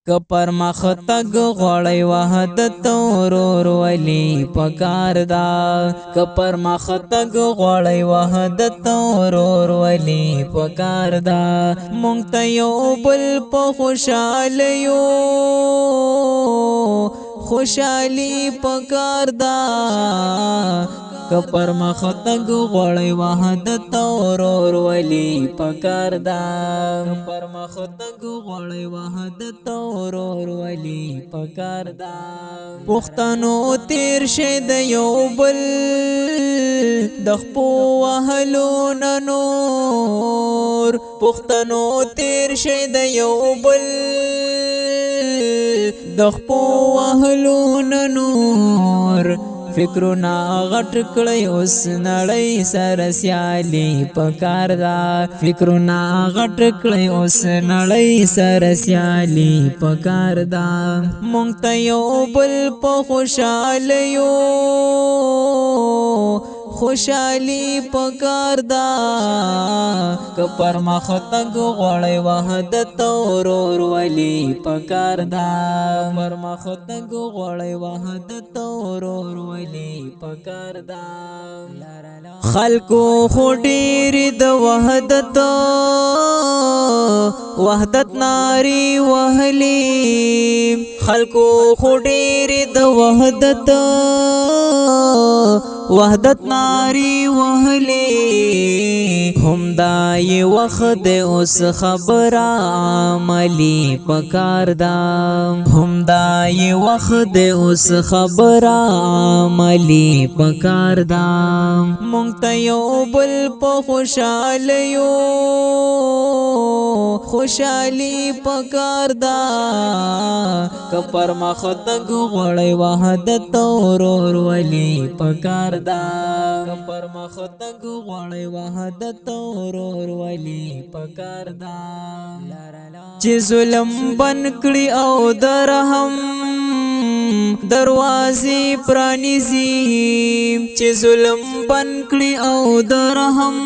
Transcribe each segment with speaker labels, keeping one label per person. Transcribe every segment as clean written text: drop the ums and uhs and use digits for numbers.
Speaker 1: که پر مخ تگ غړی وحدت ورور ولی پکار دا که پر مخ تگ غړی وحدت ورور ولی پکار دا مونږ ته یو بل په خوشالیو خوشالی پکار دا که پر مخ تگ غړی وحدت ورور ولی پکار دا پر مخ تگ غړی وحدت ورور ولی پکار دا پښتنو تیر شه د یو بل د خپو وهلو نور پښتنو تیر شه د یو بل د خپو وهلو نور فکرنا غټ کړی اوس نړۍ سره سیالي پکار دا فکرنا غټ کړی اوس نړۍ سره سیالي پکار دا مونږ ته یو بل په خوشالیو خوشالی پکار دا که پر مخ تگ غړی وحدت ورور ولی پکار دا پر مخ تگ غړی وحدت ورور ولی پکار دا خلکو خو ډیر د وحدت ناری وهلی خلکو خو ډیر د وحدت ناری وهلی هم دای وخت اوس خبر عملی پکار دا هم دای وخت اوس خبر عملی پکار دا مونږ ته یو بل په خوشالیو خوشالی پکار دا که پر مخ تگ غړی وحدت ورور ولی پکار دا که پر مخ تگ غړی وحدت ورور ولی پکار دا چې ظلم بن کړي او درهم دروازې پرانیزي چې ظلم بن کړي او درهم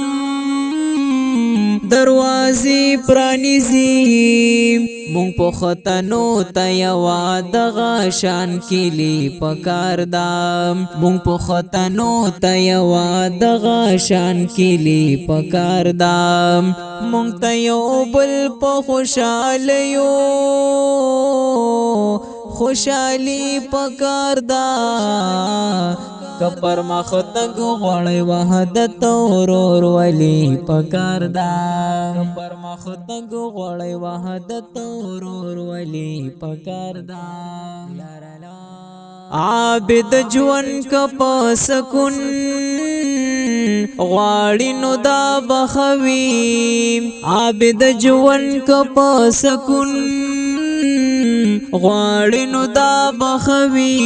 Speaker 1: دروازې پرانیزي مونږ په ختنو ته یوا دغه شان کلی پکار دا مونږ په ختنو ته یوا دغه شان کلی پکار دا مونږ ته یو بل په خوشالیو خوشالی پکار دا که پر مخ تگ غړی وحدت ورور ولی پکار دا که پر مخ تگ غړی وحدت ورور ولی پکار دا عابد ژوند که په سکون غواړي نو دا بخوي عابد ژوند که په سکون غواړي نو دا بخوي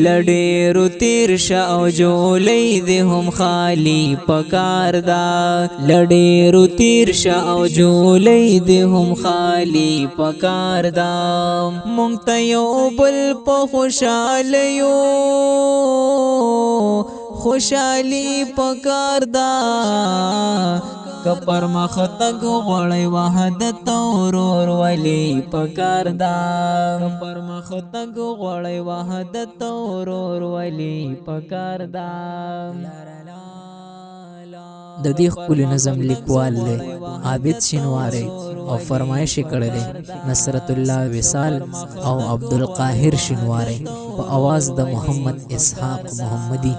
Speaker 1: لډېرو تیر شه او جولۍ دې هم خالي پکار دا لډېرو تیر شه او جولۍ دې هم خالي پکار دا مونږ ته یو بل په خوشالیو خوشالی پکار دا که پر مخ تگ غړی وحدت ورور ولی پکار دا که پر مخ تگ غړی وحدت ورور ولی پکار دا د دې خپل نظم لیکوال دی عابد شینواری او فرمایش کړی دی نصرت الله وصال او عبدالقاهر شینواری په आवाज د محمد اسحاق محمدی